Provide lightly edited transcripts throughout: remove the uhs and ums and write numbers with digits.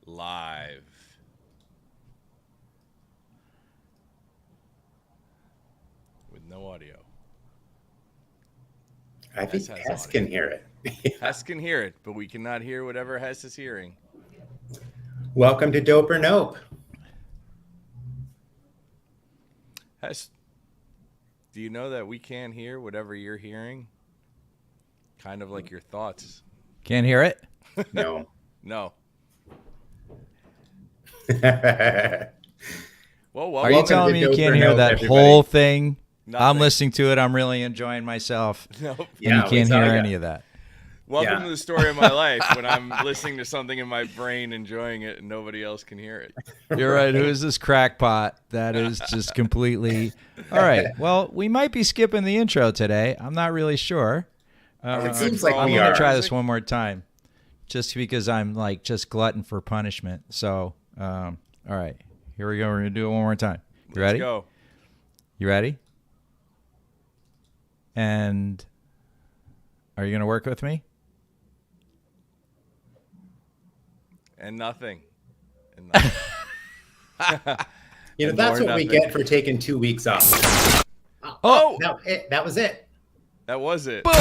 live. With no audio. I think Hess can hear it. Hess can hear it, but we cannot hear whatever Hess is hearing. Welcome to Dope or Nope. Hess, do you know that we can't hear whatever you're hearing? Kind of like your thoughts. Can't hear it? No. No. Well, are you telling me you can't hear that everybody. Whole thing? Nothing. I'm listening to it. I'm really enjoying myself. Nope. And you can't hear any of that. Welcome to the story of my life when I'm listening to something in my brain, enjoying it, and nobody else can hear it. You're right. Who is this crackpot? That is just completely... All right. Well, we might be skipping the intro today. I'm not really sure. It seems like I'm we going are. to try this one more time just because I'm like just glutton for punishment. So, all right. Here we go. We're going to do it one more time. You ready? Let's go. You ready? And are you going to work with me? And nothing. You know, that's what we get for taking 2 weeks off. Oh! That was it. That was it. Boom.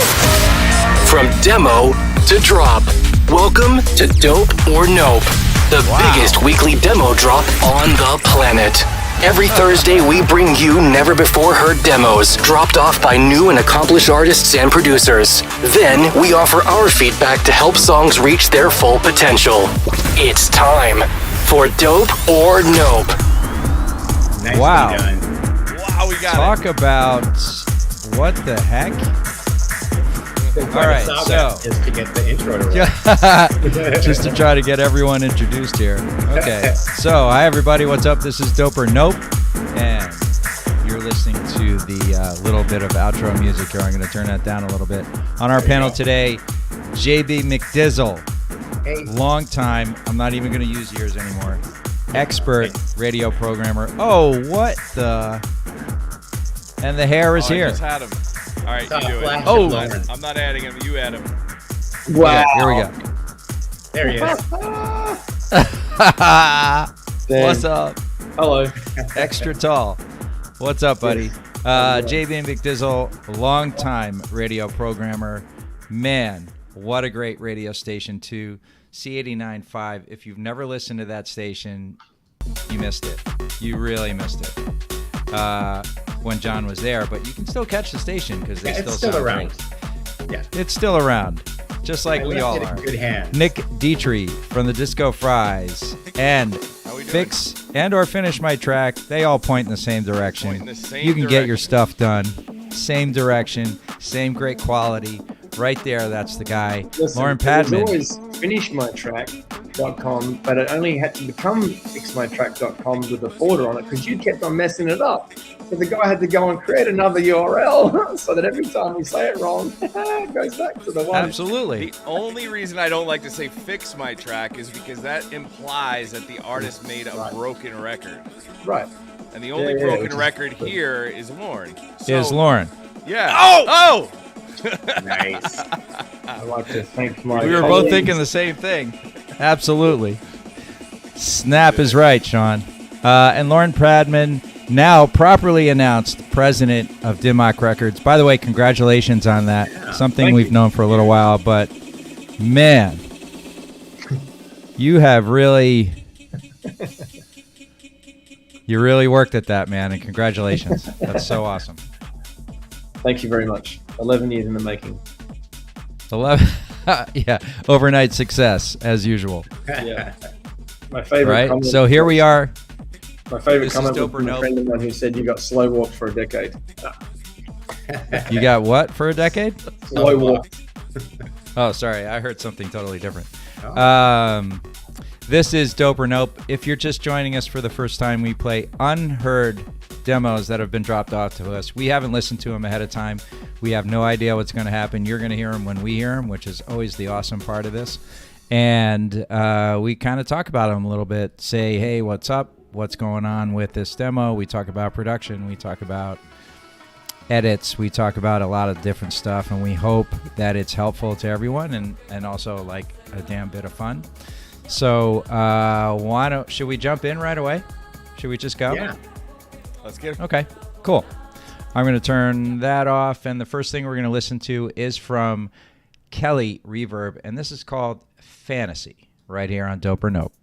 From demo to drop, welcome to Dope or Nope, the biggest weekly demo drop on the planet. Every Thursday, we bring you never-before-heard demos dropped off by new and accomplished artists and producers. Then, we offer our feedback to help songs reach their full potential. It's time for Dope or Nope. Nicely Wow. done. Wow, we got Talk about what the heck? All right, so just to get the intro to roll. just to try to get everyone introduced here. Okay, so hi everybody, what's up? This is Dope or Nope, and you're listening to the little bit of outro music here. I'm going to turn that down a little bit. On our panel today, JB McDizzle, long time. I'm not even going to use years anymore. Expert radio programmer. Oh, what the? And the hair is here. I just had him. All right, you do it. Oh. I'm not adding him. You add him. Wow. Okay, here we go. There he is. What's up? Hello. Extra tall. What's up, buddy? JB McDizzle, longtime radio programmer. Man, what a great radio station, too. C89.5. If you've never listened to that station, you missed it. You really missed it. When John was there, but you can still catch the station because they It's still still sound around. great. Yeah. It's still around, just like I we left all it in are. good hands. Nick Dietrich from the Disco Fries and How we doing? Fix and or Finish My Track. They all point in the same direction. Point in the same You can get your direction. stuff done. Same direction, same great quality. Right there, that's the guy. Listen, Lauren it Padman. was always finishmytrack.com, but it only had to become fixmytrack.com with a border on it because you kept on messing it up. So the guy had to go and create another URL so that every time we say it wrong, it goes back to the one. Absolutely. The only reason I don't like to say fix my track is because that implies that the artist made a broken record. Right. And the only which broken is record good. here is Lauren. Is Lauren. Yeah. Oh! Nice. I'd like to thank my We were both colleagues. thinking the same thing. Absolutely. Snap is right, Sean. And Lauren Pradman, now properly announced president of Dimmock Records. By the way, congratulations on that. Something Thank we've you. known for a little while, but man, you have really, you really worked at that, man, and congratulations. That's so awesome. Thank you very much. 11 years in the making. 11, yeah, overnight success as usual. Yeah. My favorite Right? comment. So here we are. My favorite This is comment was Dope or from a Nope. friend of mine who said you got slow walked for a decade. You got what for a decade? Slow walk. Oh, sorry. I heard something totally different. Oh. This is Dope or Nope. If you're just joining us for the first time, we play unheard demos that have been dropped off to us. We haven't listened to them ahead of time. We have no idea what's going to happen. You're going to hear them when we hear them, which is always the awesome part of this. And we kind of talk about them a little bit. Say, hey, what's up? What's going on with this demo? We talk about production. We talk about edits. We talk about a lot of different stuff, and we hope that it's helpful to everyone and also like a damn bit of fun. So should we jump in right away? Should we just go? Yeah. Let's get it. Okay, cool. I'm going to turn that off, and the first thing we're going to listen to is from Kelly Reverb, and this is called Fantasy, right here on Dope or Nope.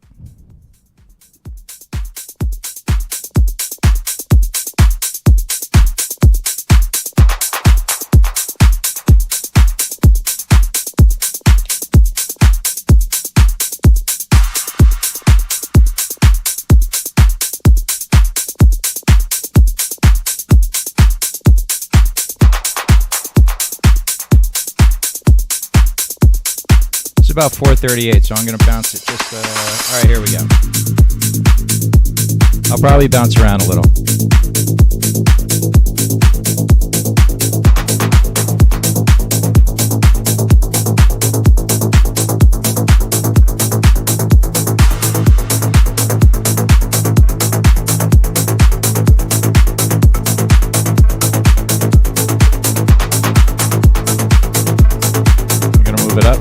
About 4:38, so I'm going to bounce it just all right, here we go. I'll probably bounce around a little. I'm going to move it up.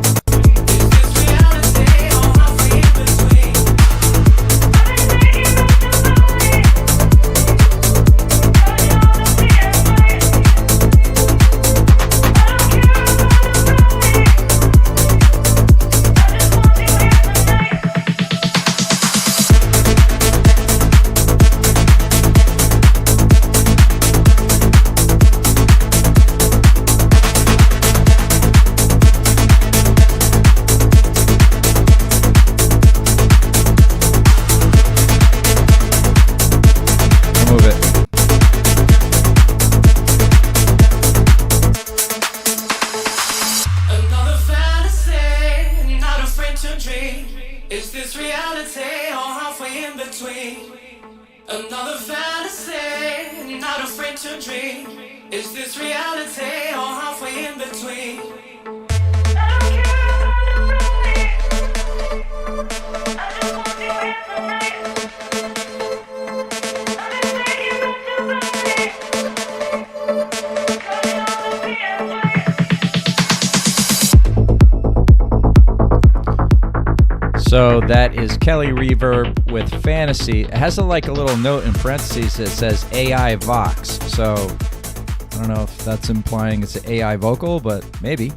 So that is Kelly Reverb with Fantasy. It has a little note in parentheses that says AI Vox. So I don't know if that's implying it's an AI vocal, but maybe.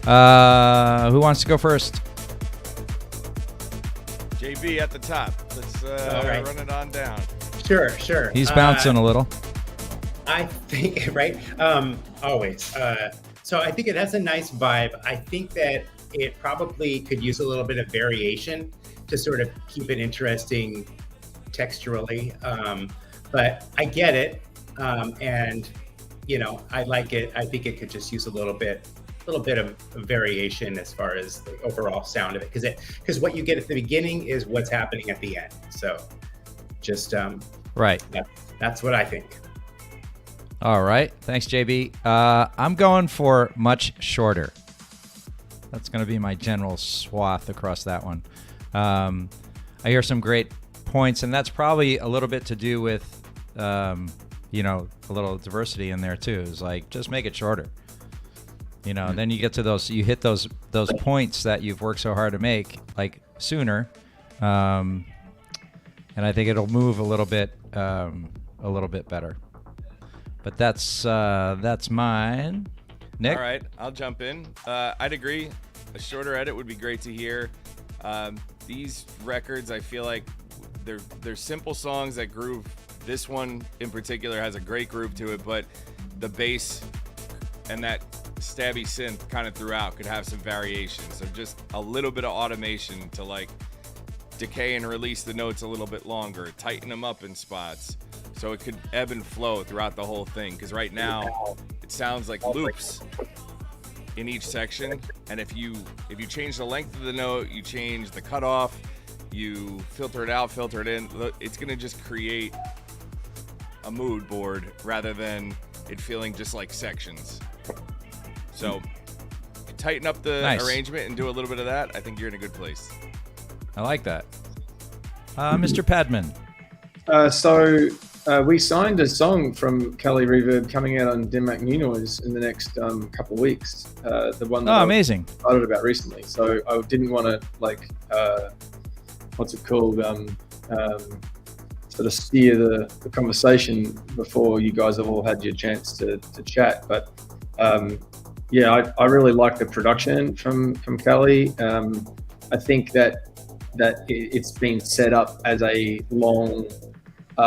Who wants to go first? JB at the top. Let's right. run it on down. Sure. He's bouncing a little. I think, right? Always. So I think it has a nice vibe. I think that it probably could use a little bit of variation to sort of keep it interesting texturally. But I get it. And, I like it. I think it could just use a little bit of variation as far as the overall sound of it. Because what you get at the beginning is what's happening at the end. So just, right. That's what I think. All right. Thanks, JB. I'm going for much shorter. That's going to be my general swath across that one. I hear some great points, and that's probably a little bit to do with, a little diversity in there too. It's like, just make it shorter. Then you get to you hit those points that you've worked so hard to make, sooner. And I think it'll move a little bit better. But that's mine. Nick? All right, I'll jump in. I'd agree. A shorter edit would be great to hear. These records, I feel like they're simple songs that groove. This one in particular has a great groove to it, but the bass and that stabby synth kind of throughout could have some variation. So just a little bit of automation to decay and release the notes a little bit longer, tighten them up in spots, so it could ebb and flow throughout the whole thing. Because right now it sounds like loops in each section, and if you change the length of the note, you change the cutoff, you filter it out, filter it in, it's gonna just create a mood board rather than it feeling just like sections. So tighten up the arrangement and do a little bit of that. I think you're in a good place. I like that. Mr. Padman. We signed a song from Kelly Reverb coming out on Denmark New Noise in the next couple of weeks. The one that I amazing. started about recently. So I didn't want to what's it called? Sort of steer the conversation before you guys have all had your chance to chat. But yeah, I really like the production from Kelly. I think that it's been set up as a long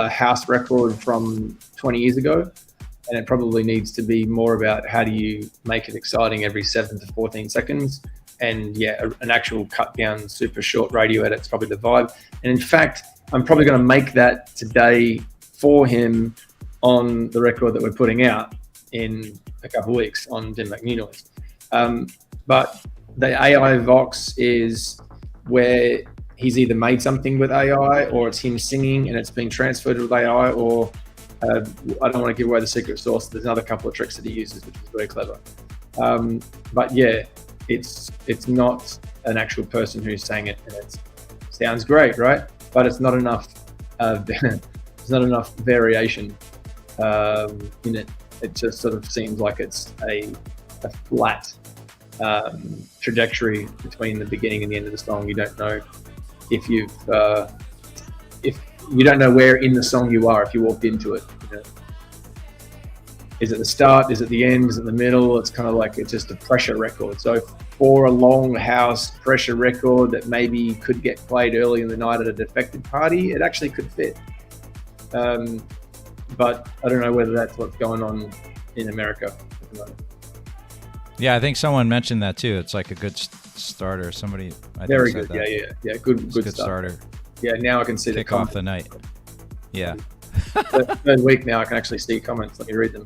house record from 20 years ago, and it probably needs to be more about how do you make it exciting every 7 to 14 seconds. And yeah, an actual cut down, super short radio edit's probably the vibe. And in fact, I'm probably going to make that today for him on the record that we're putting out in a couple of weeks on Denmark New Noise. But the AI Vox is where he's either made something with AI, or it's him singing and it's being transferred with AI, or I don't want to give away the secret sauce. There's another couple of tricks that he uses, which is very clever. But yeah, it's not an actual person who's saying it, and it sounds great, right? But it's not enough. There's not enough variation in it. It just sort of seems like it's a flat trajectory between the beginning and the end of the song. You don't know if you don't know where in the song you are if you walked into it. You know? Is it the start? Is it the end? Is it the middle? It's kind of like it's just a pressure record. So for a long house pressure record that maybe could get played early in the night at a defected party, it actually could fit. But I don't know whether that's what's going on in America at the moment. Yeah, I think someone mentioned that too. It's like a good starter. Somebody, I Very think, good. said that. Yeah. Good starter. Yeah, now I can see Kick the off the night. Yeah. Third week now I can actually see comments. Let me read them.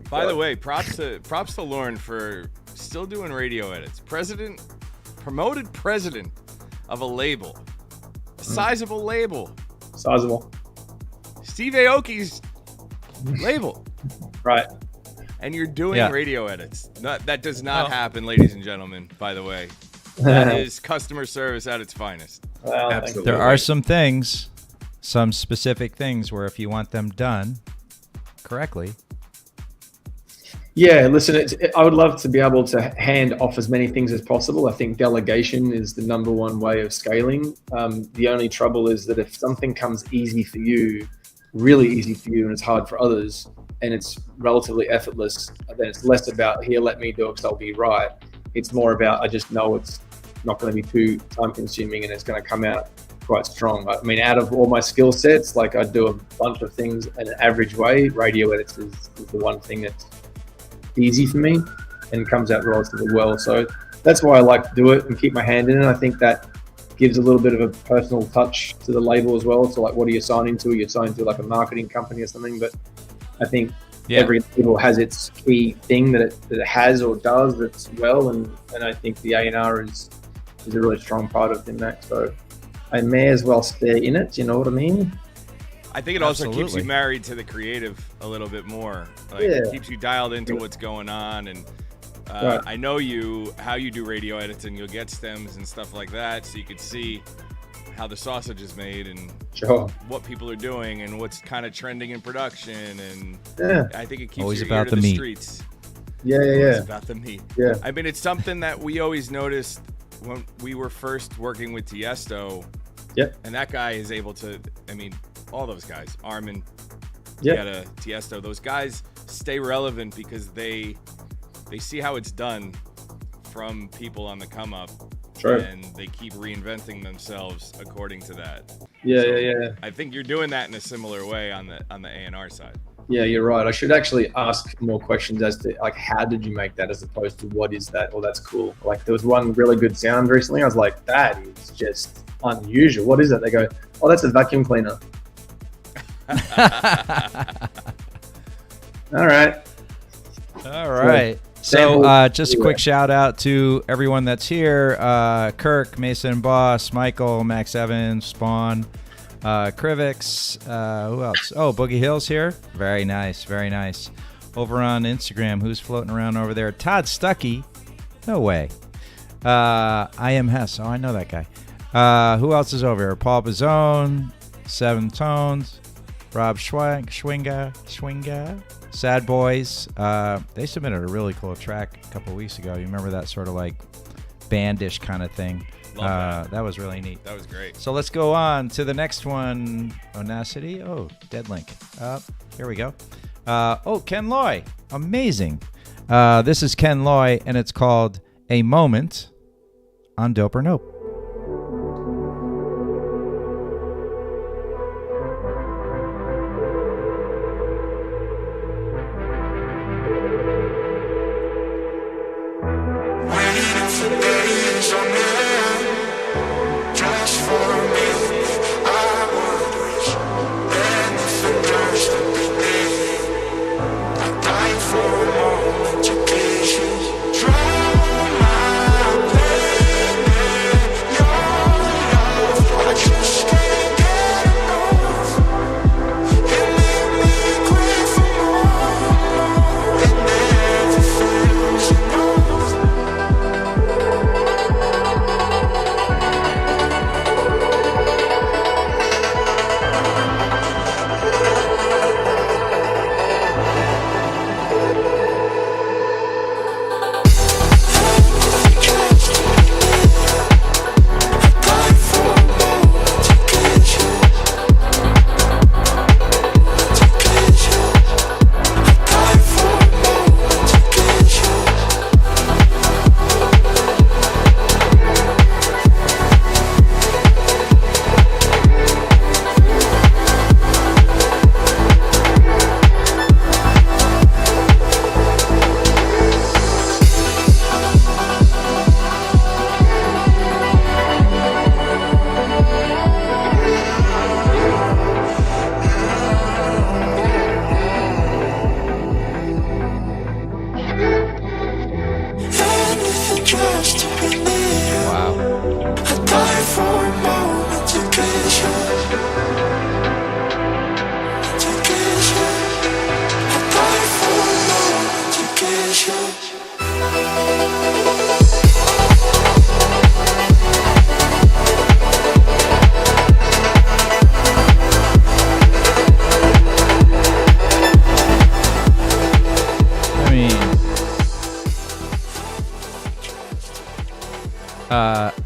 By the way, props to Lauren for still doing radio edits. Promoted president of a label, a sizable label. Sizable. Steve Aoki's label. Right. And you're doing radio edits. That does not happen, ladies and gentlemen, by the way. That is customer service at its finest. Well, absolutely. There are some things, some specific things where if you want them done correctly. Yeah, listen, I would love to be able to hand off as many things as possible. I think delegation is the number one way of scaling. The only trouble is that if something comes easy for you, really easy for you, and it's hard for others, and it's relatively effortless, then it's less about, here, let me do it because I'll be right. It's more about, I just know it's not going to be too time consuming and it's going to come out quite strong. I mean, out of all my skill sets, like I do a bunch of things in an average way. Radio edits is the one thing that's easy for me and comes out relatively well. So that's why I like to do it and keep my hand in it. I think that gives a little bit of a personal touch to the label as well. So like, what are you signing to? You're signing to like a marketing company or something, but I think every label has its key thing that it has or does that's well, and I think the A&R is a really strong part of Denmark. So I may as well stay in it. You know what I mean? I think it also keeps you married to the creative a little bit more. Like it keeps you dialed into what's going on, and I know how you do radio edits, and you'll get stems and stuff like that, so you could see how the sausage is made and what people are doing and what's kind of trending in production, and I think it keeps always your about ear to the the meat. streets. Yeah. About the meat. Yeah. I mean, it's something that we always noticed when we were first working with Tiesto. Yep. And that guy is able to, I mean, all those guys, Armin, Tiesto, those guys stay relevant because they see how it's done from people on the come up. Sure. And they keep reinventing themselves according to that. Yeah. I think you're doing that in a similar way on the A&R side. Yeah, you're right. I should actually ask more questions as to like, how did you make that, as opposed to what is that? Oh, that's cool. Like there was one really good sound recently. I was like, that is just unusual. What is it? They go, oh, that's a vacuum cleaner. All right. So just a quick shout out to everyone that's here. Kirk, Mason Boss, Michael, Max Evans, Spawn, Krivix, who else? Oh, Boogie Hill's here. Very nice. Over on Instagram, who's floating around over there? Todd Stuckey. No way. I Am Hess. Oh, I know that guy. Who else is over here? Paul Bazone, Seven Tones. Rob Schwinga, Sad Boys. They submitted a really cool track a couple weeks ago. You remember that sort of like bandish kind of thing? Love that was really neat. That was great. So let's go on to the next one. Onacity. Oh, Dead Link. Here we go. Ken Loy. Amazing. This is Ken Loy, and it's called A Moment on Dope or Nope.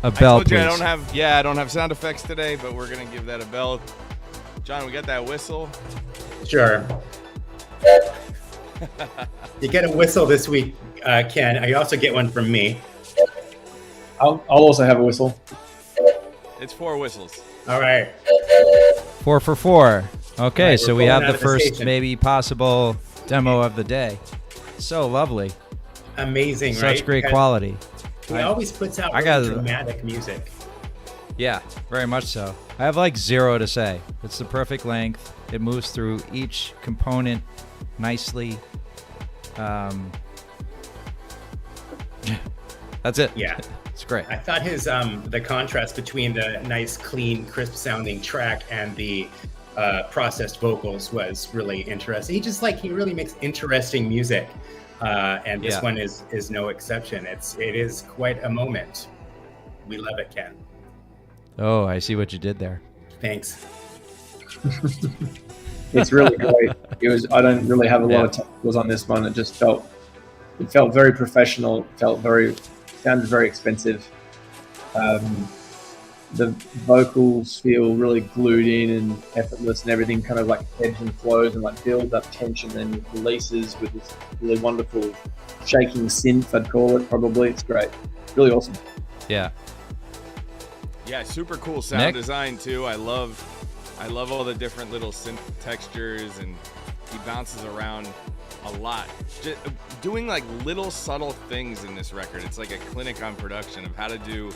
A bell, I told you please. I don't have sound effects today, but we're gonna give that a bell. John, we got that whistle. Sure. You get a whistle this week, Ken. You also get one from me. I'll also have a whistle. It's 4 whistles. All right. 4 for 4. Okay, Right, so we're we pulling have out the of the first station. maybe possible demo of the day. So lovely. Amazing, Such right? great Because quality. He always puts out I really gotta- dramatic music. Yeah, very much so. I have like 0 to say. It's the perfect length. It moves through each component nicely. That's it. Yeah. It's great. I thought his the contrast between the nice, clean, crisp sounding track and the processed vocals was really interesting. He really makes interesting music, and this one is no exception. It is quite a moment. We love it, Ken. Oh, I see what you did there. Thanks. It's really great. I don't really have a lot of technicals on this one. It felt very professional. Sounded very expensive. The vocals feel really glued in and effortless, and everything kind of like ebbs and flows and like builds up tension and releases with this really wonderful shaking synth, I'd call it. Probably it's great, really awesome. Yeah. Yeah, super cool sound Nick? design too. I love all the different little synth textures, and he bounces around a lot. Just doing like little subtle things in this record. It's like a clinic on production of how to do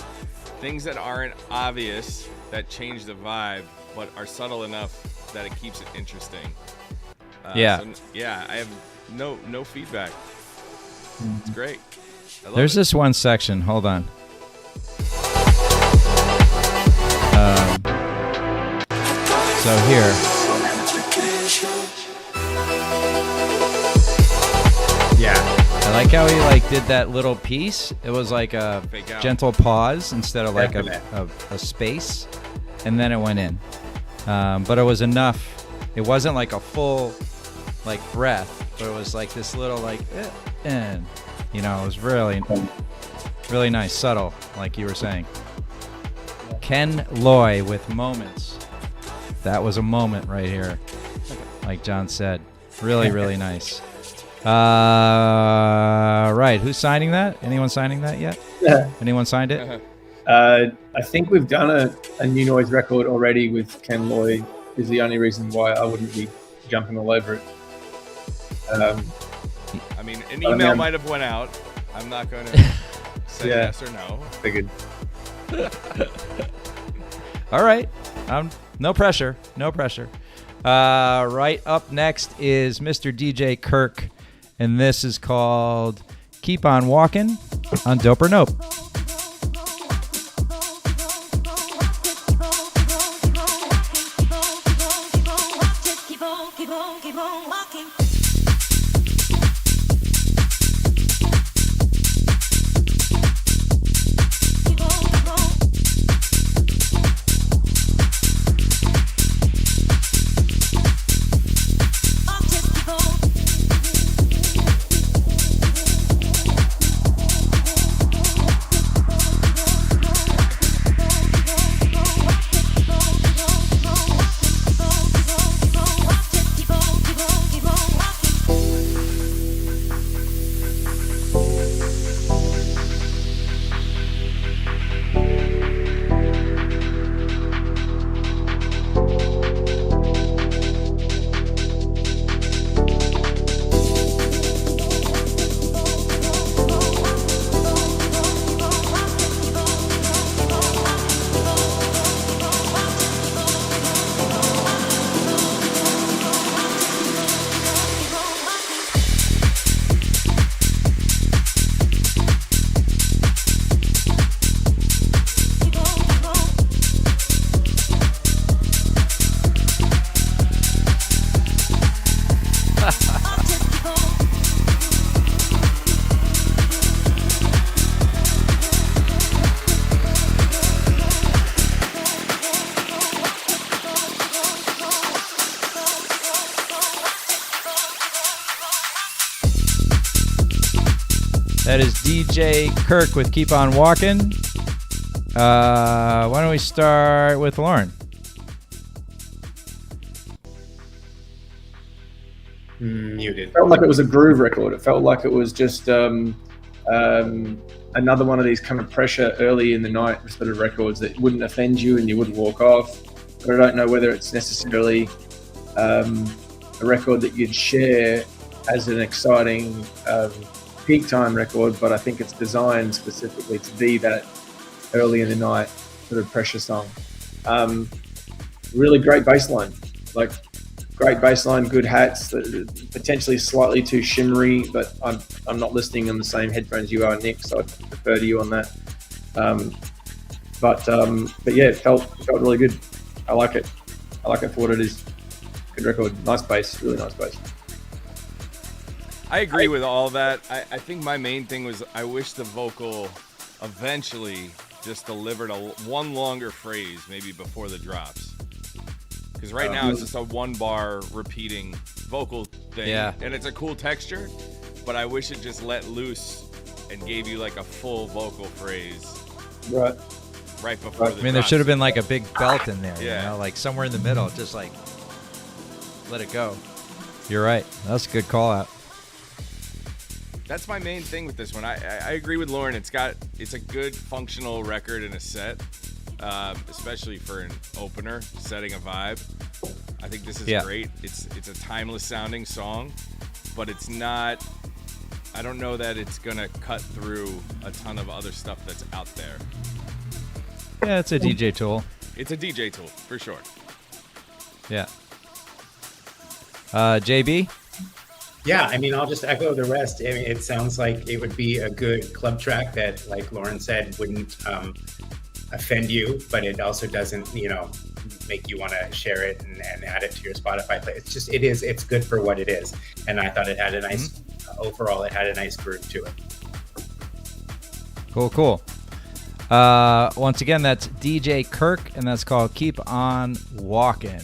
things that aren't obvious, that change the vibe, but are subtle enough that it keeps it interesting. I have no feedback. It's great. I love There's it. this one section. Hold on. So here. Yeah. I like how he like did that little piece. It was like a Fake out. gentle pause instead of like Definite. a space, and then it went in. But it was enough It wasn't like a full like breath, but it was like this little like and you know, it was really really nice, subtle, like you were saying. Ken Loy with Moments. That was a moment right here, like John said. Really, really nice. Right, who's signing that? Anyone signing that yet? Yeah. Anyone signed it? I think we've done a New Noise record already with Ken Loy. Is the only reason why I wouldn't be jumping all over it. I mean, an email might have went out. I'm not going to say yes or no. Figured. All right. No pressure. No pressure. Right up next is Mr. DJ Kirk, and this is called Keep On Walking on Dope or Nope. Keep on walking. That is DJ Kirk with Keep On Walking. Why don't we start with Lauren? Muted. It felt like it was a groove record. It felt like it was just another one of these kind of pressure early in the night sort of records that wouldn't offend you and you wouldn't walk off. But I don't know whether it's necessarily a record that you'd share as an exciting peak time record, but I think it's designed specifically to be that early in the night sort of pressure song. Really great bass line, like great bass line, good hats, potentially slightly too shimmery, but I'm not listening on the same headphones you are, Nick, so I'd defer to you on that. But yeah, it felt really good. I like it. I like it for what it is. Good record, nice bass, really nice bass. I agree with all that. I think my main thing was I wish the vocal eventually just delivered one longer phrase maybe before the drops. Because right now it's just a one bar repeating vocal thing. Yeah. And it's a cool texture, but I wish it just let loose and gave you like a full vocal phrase right before the I mean, there should have been like a big belt in there, Yeah. you know, like somewhere in the middle, just like let it go. You're right. That's a good call out. That's my main thing with this one. I agree with Lauren. It's a good functional record in a set, especially for an opener, setting a vibe. I think this is great. It's a timeless sounding song, but it's not. I don't know that it's gonna cut through a ton of other stuff that's out there. Yeah, it's a DJ tool. It's a DJ tool for sure. Yeah. JB? Yeah, I mean, I'll just echo the rest. I mean, it sounds like it would be a good club track that, like Lauren said, wouldn't offend you, but it also doesn't, make you want to share it and add it to your Spotify play. It's good for what it is. And I thought it had a nice, overall, it had a nice groove to it. Cool. Once again, that's DJ Kirk, and that's called Keep On Walking.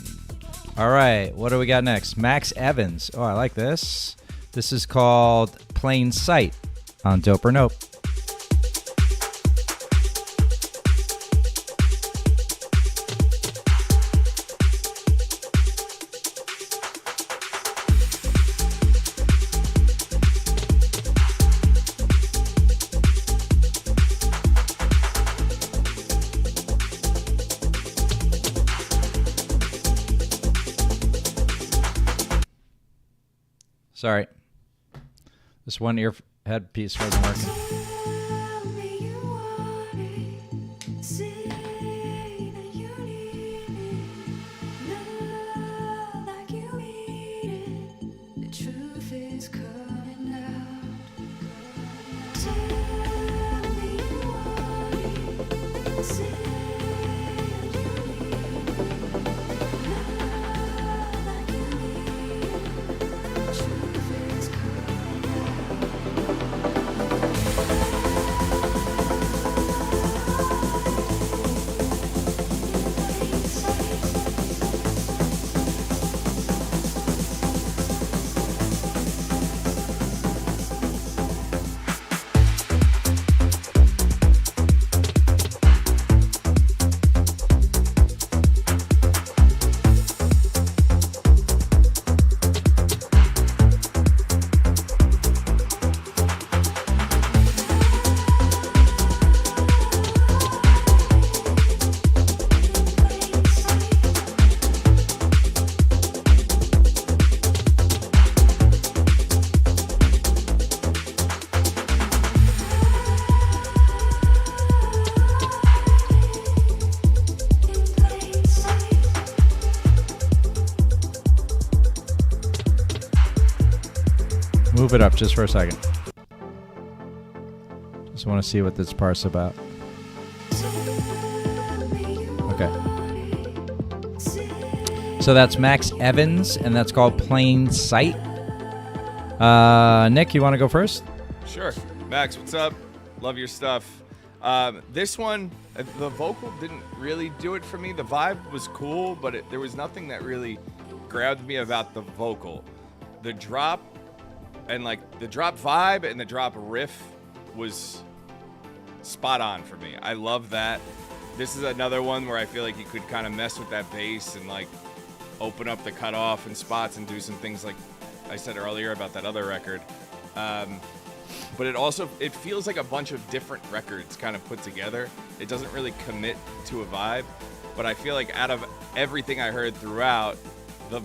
All right, what do we got next? Max Evans. Oh, I like this. This is called Plain Sight on Dope or Nope. Sorry. This one ear headpiece wasn't working. Move it up just for a second. Just want to see what this part's about. Okay. So that's Max Evans, and that's called Plain Sight. Nick, you want to go first? Sure. Max, what's up? Love your stuff. This one, the vocal didn't really do it for me. The vibe was cool, but there was nothing that really grabbed me about the vocal. The drop and like the drop vibe and the drop riff was spot on for me. I love that. This is another one where I feel like you could kind of mess with that bass and like open up the cutoff and spots and do some things like I said earlier about that other record. But it feels like a bunch of different records kind of put together. It doesn't really commit to a vibe, but I feel like out of everything I heard throughout, the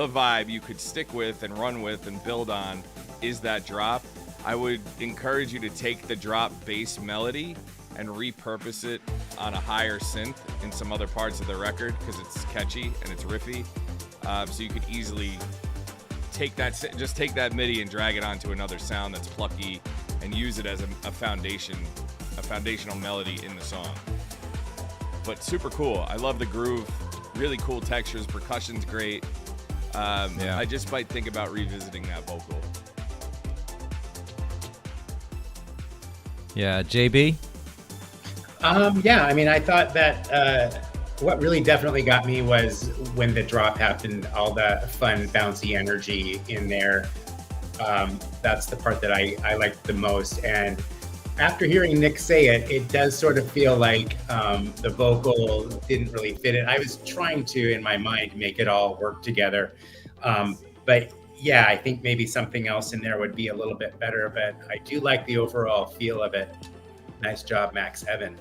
vibe you could stick with and run with and build on is that drop. I would encourage you to take the drop bass melody and repurpose it on a higher synth in some other parts of the record because it's catchy and it's riffy. So you could easily take that MIDI and drag it onto another sound that's plucky and use it as a foundational melody in the song. But super cool. I love the groove. Really cool textures. Percussion's great. I just might think about revisiting that vocal. Yeah, JB? I mean, I thought that what really definitely got me was when the drop happened, all the fun, bouncy energy in there. That's the part that I liked the most. And after hearing Nick say it, it does sort of feel like the vocal didn't really fit it. I was trying to, in my mind, make it all work together. But yeah, I think maybe something else in there would be a little bit better, but I do like the overall feel of it. Nice job, Max Evan.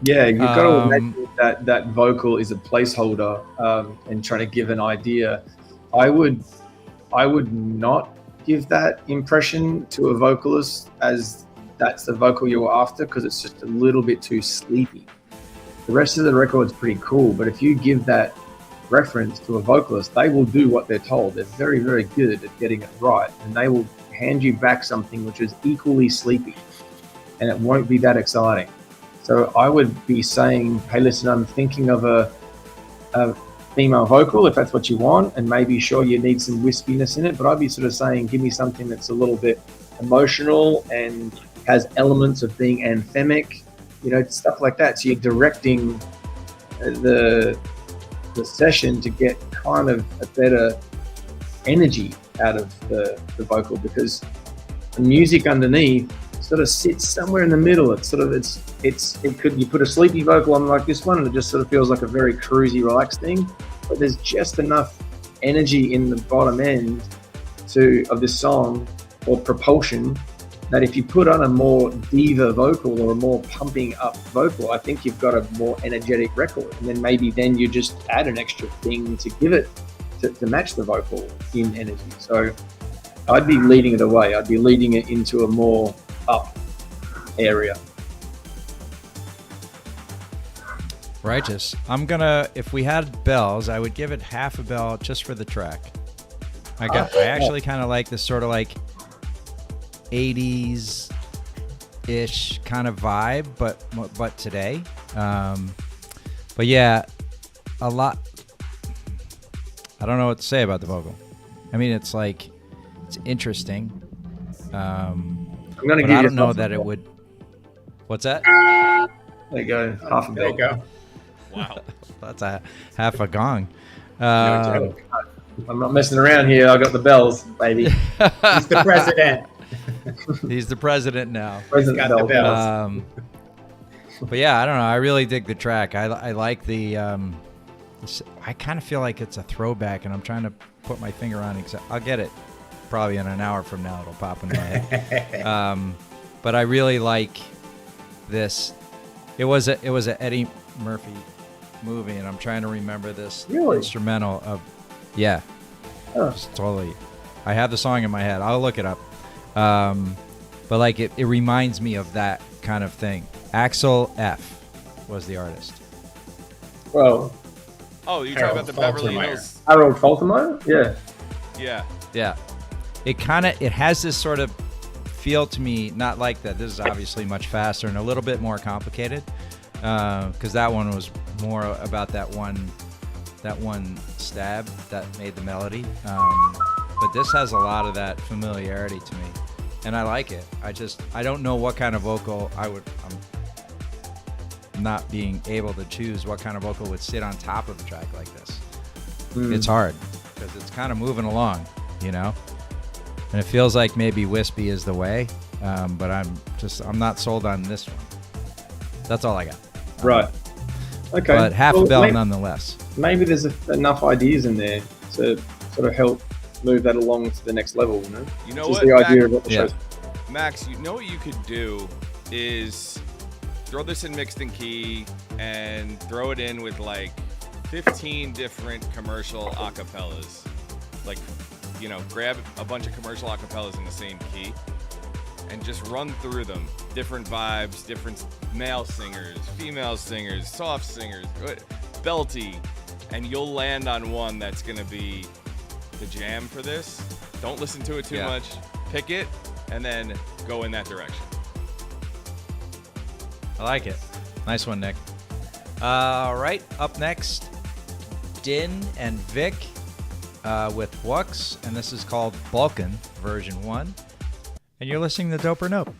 Yeah, you've got to imagine that vocal is a placeholder and trying to give an idea. I would not give that impression to a vocalist as that's the vocal you're after because it's just a little bit too sleepy. The rest of the record's pretty cool, but if you give that reference to a vocalist, they will do what they're told. They're very, very good at getting it right, and they will hand you back something which is equally sleepy, and it won't be that exciting. So I would be saying, hey, listen, I'm thinking of a female vocal, if that's what you want, and maybe sure you need some wispiness in it, but I'd be sort of saying, give me something that's a little bit emotional and has elements of being anthemic, stuff like that. So you're directing the session to get kind of a better energy out of the vocal, because the music underneath sort of sits somewhere in the middle. It's sort of you put a sleepy vocal on like this one and it just sort of feels like a very cruisy, relaxed thing, but there's just enough energy in the bottom end of this song, or propulsion, that if you put on a more diva vocal or a more pumping up vocal, I think you've got a more energetic record. And then maybe you just add an extra thing to give it to match the vocal in energy. So I'd be leading it away. I'd be leading it into a more up area. Righteous. If we had bells, I would give it half a bell just for the track. I actually kind of like this sort of like 80s-ish kind of vibe, but today. But yeah, a lot. I don't know what to say about the vocal. I mean, it's interesting. I'm gonna give I you don't know that it would. What's that? There you go, half a bell. There you go. Wow. That's a half a gong. No joke. I'm not messing around here. I got the bells, baby. He's the president. He's the president now. He's got the bells. But yeah, I don't know. I really dig the track. I like the. I kind of feel like it's a throwback, and I'm trying to put my finger on it. I'll get it probably in an hour from now. It'll pop in my head. But I really like this. It was a Eddie Murphy movie, and I'm trying to remember this instrumental of. Yeah, just totally. I have the song in my head. I'll look it up. But like it reminds me of that kind of thing. Axel F was the artist. Well, Oh, you're talking about the Beverly Hills? Harold Faltermeyer? Yeah. Yeah. Yeah. It has this sort of feel to me, not like that. This is obviously much faster and a little bit more complicated, because that one was more about that one stab that made the melody. But this has a lot of that familiarity to me, and I like it. I don't know what kind of vocal I'm not being able to choose what kind of vocal would sit on top of a track like this. It's hard because it's kind of moving along, and it feels like maybe wispy is the way, but I'm not sold on this one. That's all I got. Right. Okay. But half a bell nonetheless. Maybe there's enough ideas in there to sort of help move that along to the next level. You know Just what, the idea Max, of what the show's. Max, you know what you could do is throw this in mixed and key and throw it in with like 15 different commercial acapellas. Like, grab a bunch of commercial acapellas in the same key and just run through them. Different vibes, different male singers, female singers, soft singers, belty, and you'll land on one that's going to be the jam for this. Don't listen to it too much. Pick it and then go in that direction. I like it. Nice one, Nick. All right, up next, Din and Vic with Wux, and this is called Balkan version 1. And you're listening to Dope or Nope.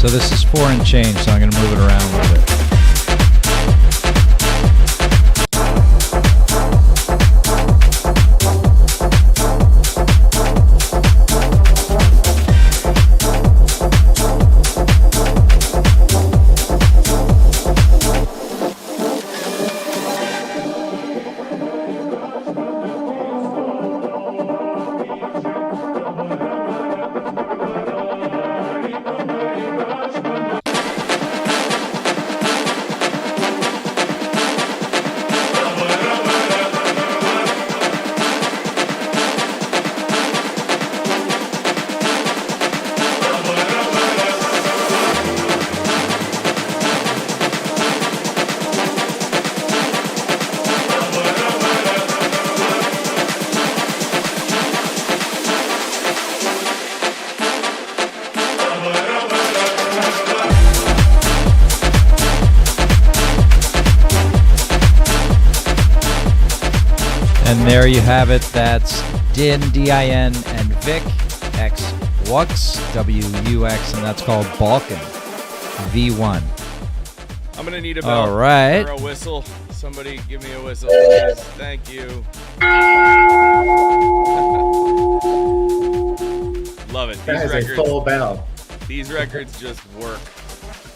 So this is 4 and change, so I'm going to move it around a little bit. And there you have it. That's Din, D-I-N, and Vic, X-Wux, W-U-X, and that's called Balkan, V1. I'm going to need a bell All right. or a whistle. Somebody give me a whistle, please. Thank you. Love it. That is a full bell. These records just work.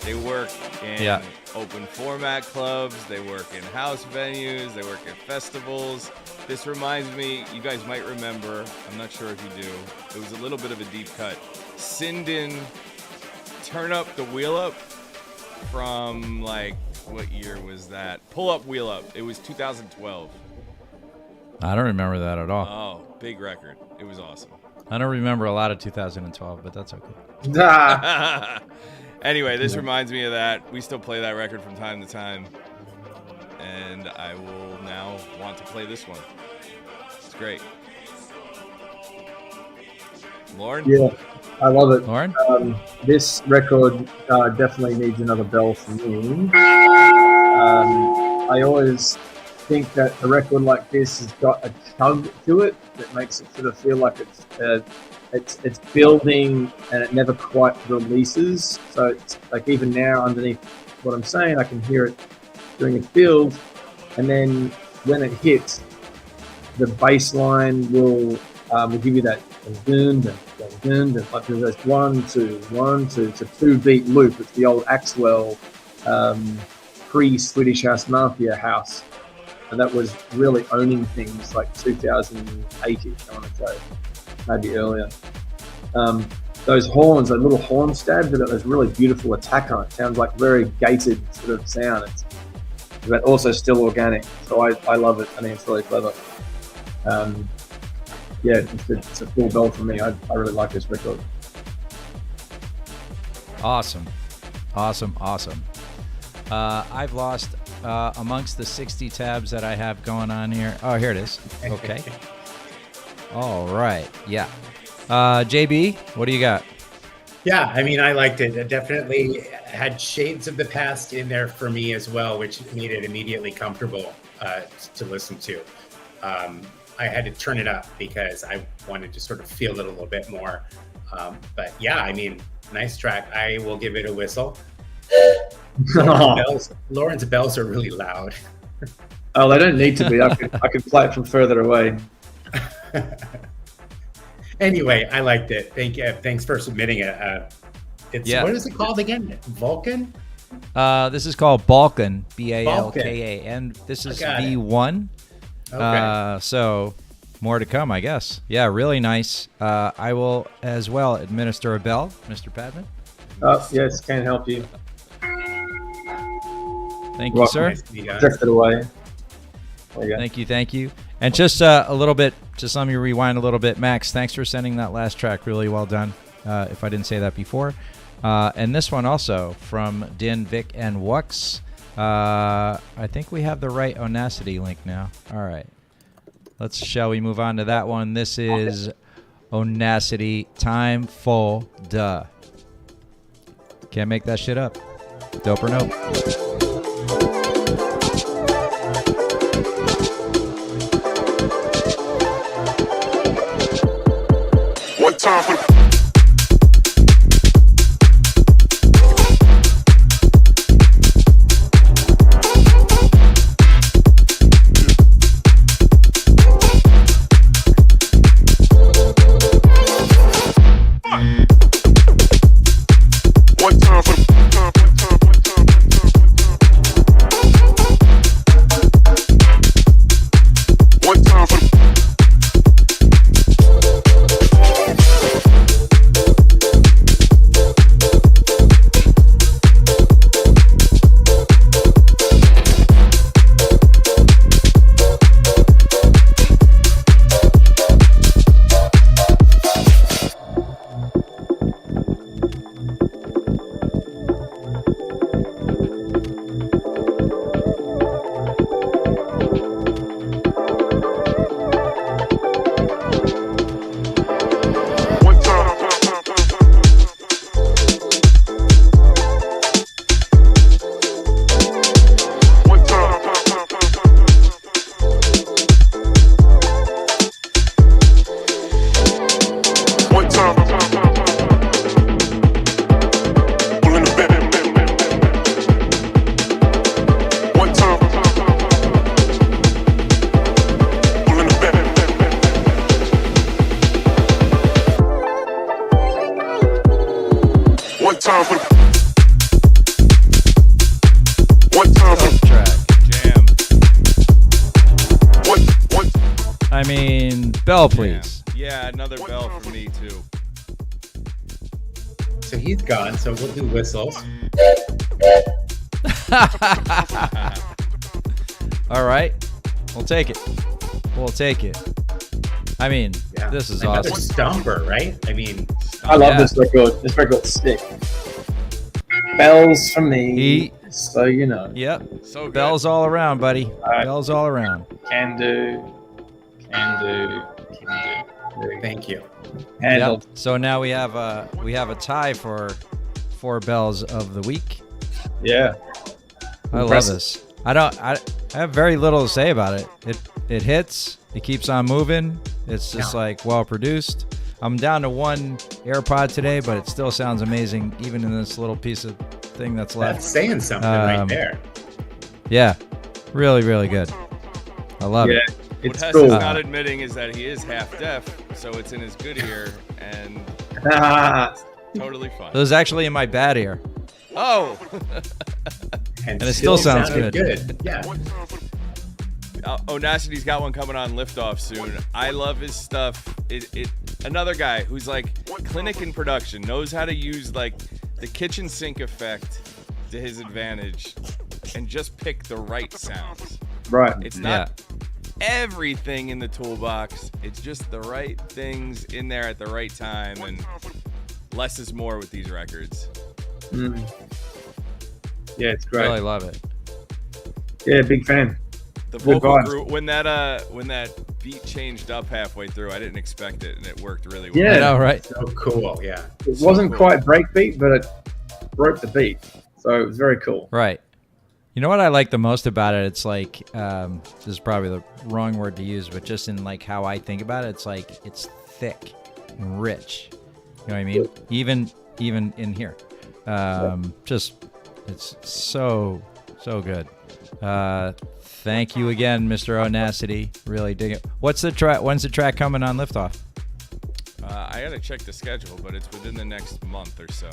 They work in open format clubs. They work in house venues. They work at festivals. This reminds me, you guys might remember, I'm not sure if you do, it was a little bit of a deep cut. Sindin, Turn Up the Wheel Up from, like, what year was that? Pull Up, Wheel Up. It was 2012. I don't remember that at all. Oh, big record. It was awesome. I don't remember a lot of 2012, but that's okay. Nah. Anyway, this reminds me of that. We still play that record from time to time. And I will now want to play this one. It's great. Lauren? Yeah, I love it. Lauren? This record definitely needs another bell for me. I always think that a record like this has got a tug to it that makes it sort of feel like it's building and it never quite releases. So it's like even now underneath what I'm saying, I can hear it during its build, and then when it hits, the bass line will give you that dun, dun, dun, dun, dun, like there's this 1 2 1 2. It's a 2-beat loop. It's the old Axwell pre-Swedish House Mafia house, and that was really owning things like 2008ish, I want to say, maybe earlier. Those horns, that little horn stab, that was really beautiful attack on it. Sounds like very gated sort of sound. But also still organic. So I love it. I think it's really clever. Yeah, it's a full bell for me. I really like this record. Awesome. I've lost amongst the 60 tabs that I have going on here. Oh, here it is. Okay. All right. Yeah. JB, what do you got? Yeah, I mean, I liked it. It definitely had shades of the past in there for me as well, which made it immediately comfortable to listen to. I had to turn it up because I wanted to sort of feel it a little bit more. But yeah, I mean, nice track. I will give it a whistle. Lauren's bells are really loud. Oh, they don't need to be. I can play it from further away. Anyway, I liked it. Thanks for submitting it. What is it called again? Vulcan? This is called Balkan, B-A-L-K-A, and this is V1. Okay. So more to come, I guess. Yeah, really nice. I will as well administer a bell, Mr. Padman. Yes, can't help you. Thank you, sir. Drifted away. Thank you. And just a little bit, just let me rewind a little bit. Max, thanks for sending that last track. Really well done, if I didn't say that before. And this one also from Din, Vic, and Wux. I think we have the right Onacity link now. All right. Shall we move on to that one? This is Onacity, Time Full Duh. Can't make that shit up. Dope or nope? One time for time for one time for Track. Jam. what I mean, bell, please. Yeah, another bell for me too. So he's gone. So we'll do whistles. All right. We'll take it. We'll take it. I mean, Yeah. this is Another awesome. stomper, right? I mean, I love Yeah. this record. This record's sick. Bells for me, He- so you know. Yep. So good. Bells all around, buddy. right. Bells all around. Can do. thank you. Handled. Yep. So now we have a tie for bells of the week. Yeah. I love Impressive. this. I have very little to say about it. It hits. It keeps on moving. It's just like well produced. I'm down to one AirPod today, but it still sounds amazing, even in this little piece of thing that's That's left. saying something right Um, there. Yeah, really, really good. I love Yeah. it. What It's Hess cool. is not admitting is that he is half deaf, so it's in his good ear and totally fine. It was actually in my bad ear. Oh, And it still sounds sounded good. Yeah. Onacity's got one coming on Liftoff soon. I love his stuff. Another guy who's like clinic in production, knows how to use like the kitchen sink effect to his advantage and just pick the right sounds. Right. It's not everything in the toolbox. It's just the right things in there at the right time, and less is more with these records. Mm. Yeah, it's great. Really love it. Yeah, big fan. The Good vocal vibes. group when that beat changed up halfway through, I didn't expect it, and it worked really well. Yeah. I know, right? So cool. Yeah. It wasn't cool. quite breakbeat, but it broke the beat. So it was very cool. Right. You know what I like the most about it? It's like this is probably the wrong word to use, but just in like how I think about it, it's like it's thick and rich. You know what I mean? Even in here, just it's so good. Thank you again, Mr. Onacity. Really dig it. What's the track? When's the track coming on Liftoff? I gotta check the schedule, but it's within the next month or so.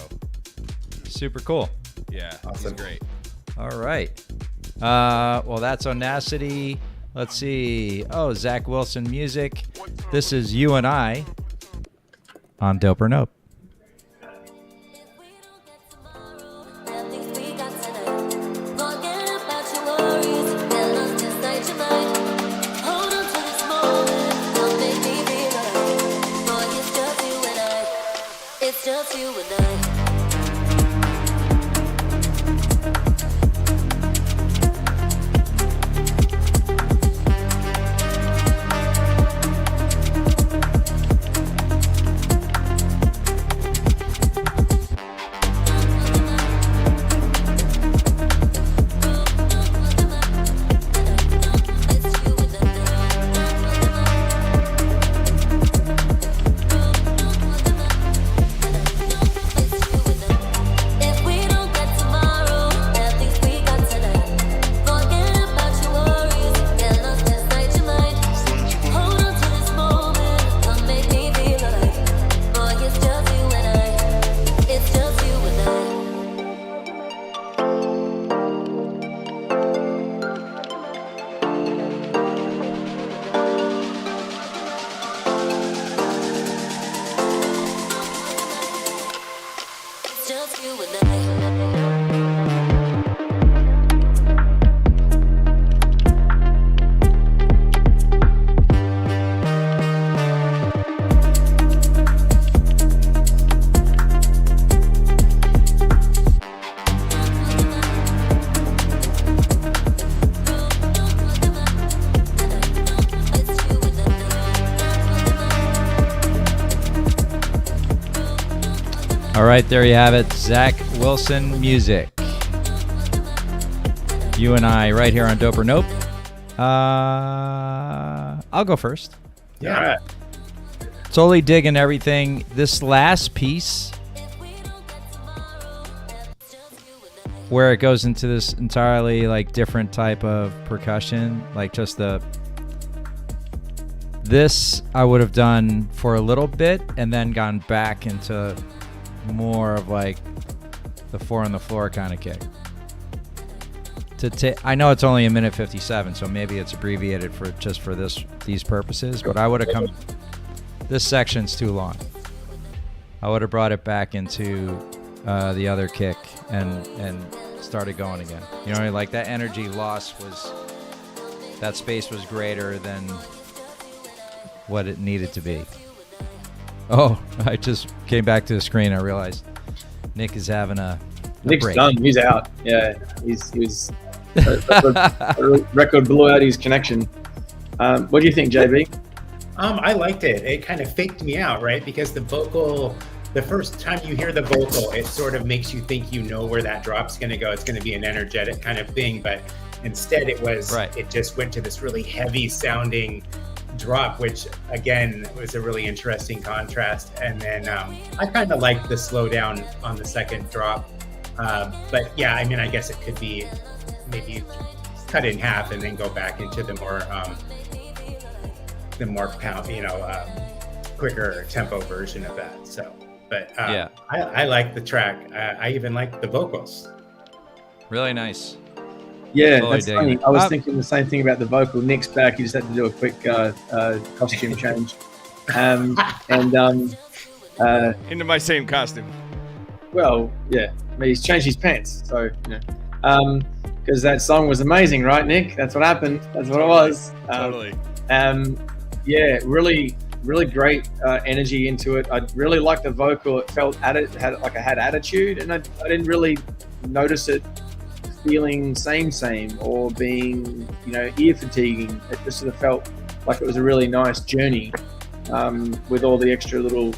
Super cool. Yeah, Awesome. he's great. All right. Well, that's Onacity. Let's see. Oh, Zach Wilson music. This is You and I on Dope or Nope. It's just you and I. If we don't get tomorrow, at least we got tonight. Forget about your worries, get lost inside your mind. Hold on to this moment, come make me feel alive. Boy, it's just you and I. It's just you and I. It's just you and I. It's you and I. All right, there you have it. Zach Wilson music. You and I right here on Dope or Nope. I'll go first. Yeah. All right. Totally digging everything. This last piece where it goes into this entirely like different type of percussion, like just this I would have done for a little bit and then gone back into more of like the 4 on the floor kind of kick. I know it's only a minute 57, so maybe it's abbreviated for these purposes. But I would have come. This section's too long. I would have brought it back into the other kick and started going again. You know, like that energy loss that space was greater than what it needed to be. Oh, I just came back to the screen. I realized Nick is having a Nick's break. done. He's out. Yeah, he's record blew out his connection. What do you think, JB? I liked it. It kind of faked me out, right? Because the vocal, the first time you hear the vocal, it sort of makes you think you know where that drop's going to go. It's going to be an energetic kind of thing, but instead it just went to this really heavy sounding drop, which again was a really interesting contrast. And then I kind of liked the slowdown on the second drop. But yeah, I mean, I guess it could be maybe cut in half and then go back into the more pound, quicker tempo version of that. So, but Yeah. I like the track. I even like the vocals. Really nice. Yeah, Totally that's digging funny. it. I was thinking the same thing about the vocal. Nick's back. He just had to do a quick costume change. Into my same costume. Well, yeah, I mean, he's changed his pants. So, because that song was amazing, right, Nick? That's what happened. That's what it was. Totally. Yeah, really, really great energy into it. I really liked the vocal. It felt it had attitude, and I didn't really notice it feeling same or being ear fatiguing. It just sort of felt like it was a really nice journey with all the extra little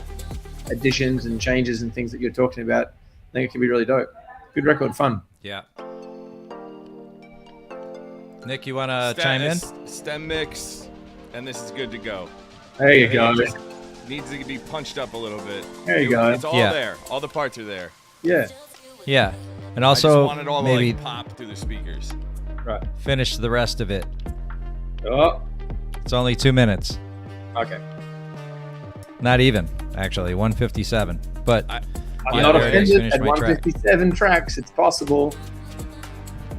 additions and changes and things that you're talking about. I think it could be really dope. Good record, fun. Yeah. Nick, you want to chime in? Stem mix, and this is good to go. There you go. It just needs to be punched up a little bit. There you go. It's all there. All the parts are there. Yeah. Yeah. And I also just want it all maybe to pop through the speakers. Right. finish the rest of it. Oh, It's only 2 minutes. okay. Not even, actually, 157. But I'm Yeah, not there it is. offended. Finish At my track. 157 tracks, it's possible.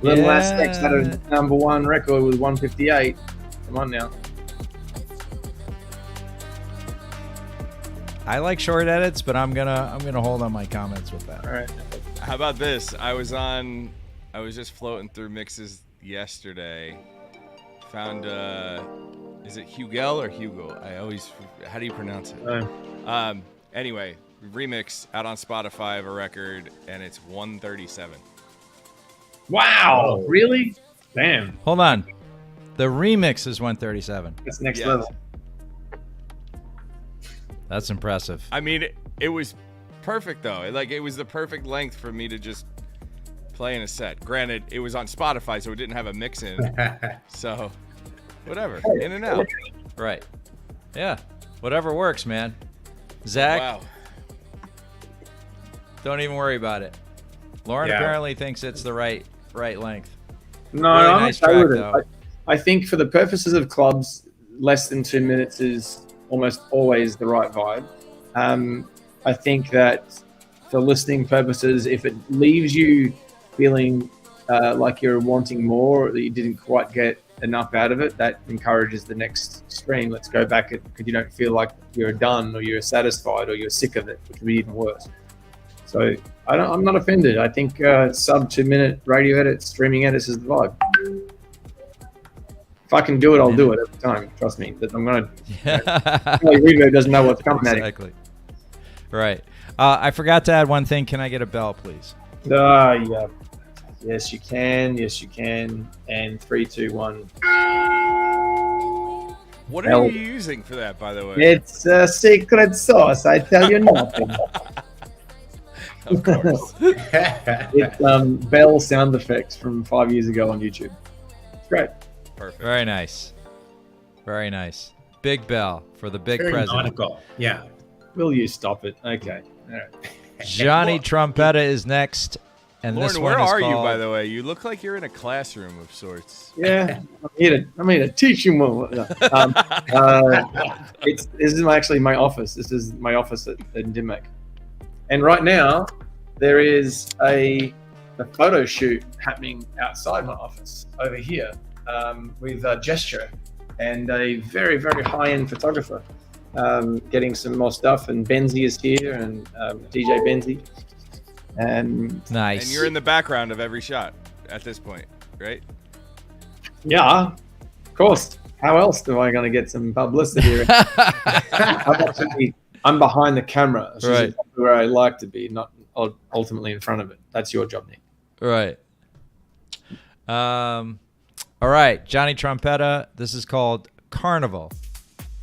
Little Last X had a number one record with 158. Come on now. I like short edits, but I'm gonna hold on my comments with that. All right. How about this? I was just floating through mixes yesterday. Found is it Hugel or Hugo? How do you pronounce it? Anyway, remix out on Spotify of a record, and it's 137. Wow. Really? Damn. Hold on. The remix is 137. That's next Yes. level. That's impressive. I mean, it was perfect though. It was the perfect length for me to just play in a set. Granted, it was on Spotify, so it didn't have a mix in. So, whatever, in and out. Right. Yeah. Whatever works, man. Zach, Wow. don't even worry about it. Lauren Yeah. apparently thinks it's the right length. No, Really I'm nice okay track, with it. though. I think for the purposes of clubs, less than 2 minutes is almost always the right vibe. I think that for listening purposes, if it leaves you feeling like you're wanting more, or that you didn't quite get enough out of it, that encourages the next stream. Let's go back because you don't feel like you're done or you're satisfied or you're sick of it, which would be even worse. So I'm not offended. I think sub 2 minute radio edits, streaming edits is the vibe. If I can do it, I'll do it every time. Trust me. That I'm gonna. Reverb doesn't know what's coming at him. Exactly. Right. I forgot to add one thing. Can I get a bell, please? Yeah. Yes, you can. Yes, you can. And 3, 2, 1. What Hell. are you using for that, by the way? It's a secret sauce. I tell you nothing. Of course. It's bell sound effects from 5 years ago on YouTube. It's great. Perfect. Very nice. Very nice. Big bell for the big Very president. nautical. Yeah. Will you stop it? Okay. All right. Johnny Trompetta is next. And this Lauren, one where is are you, called- by the way? You look like you're in a classroom of sorts. Yeah, I'm here to teach you more. This is actually my office. This is my office in Dimmack. And right now, there is a photo shoot happening outside my office over here with Gesture and a very, very high-end photographer getting some more stuff. And Benzie is here, and DJ Benzie. And Nice. And you're in the background of every shot at this point, right? yeah, of course. How else am I going to get some publicity? I'm behind the camera, which Right. is where I like to be, not ultimately in front of it. That's your job, Nick. Right. All right, Johnny Trompetta. This is called Carnival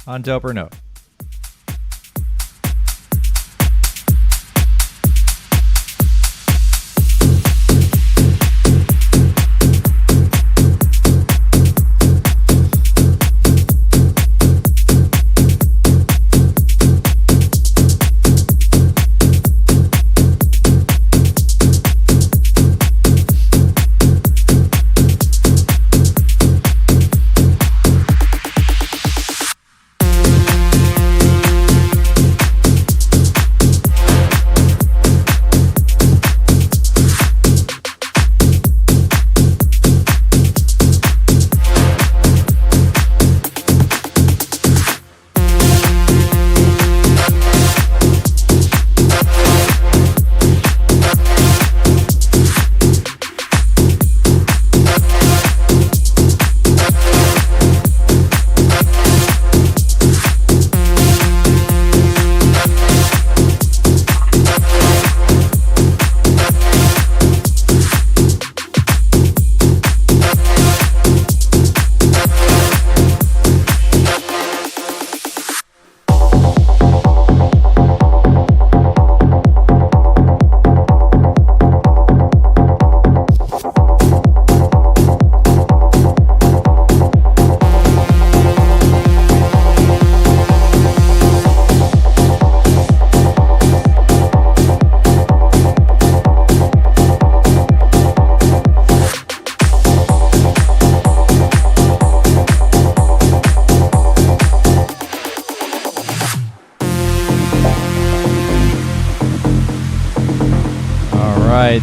on Dope or No.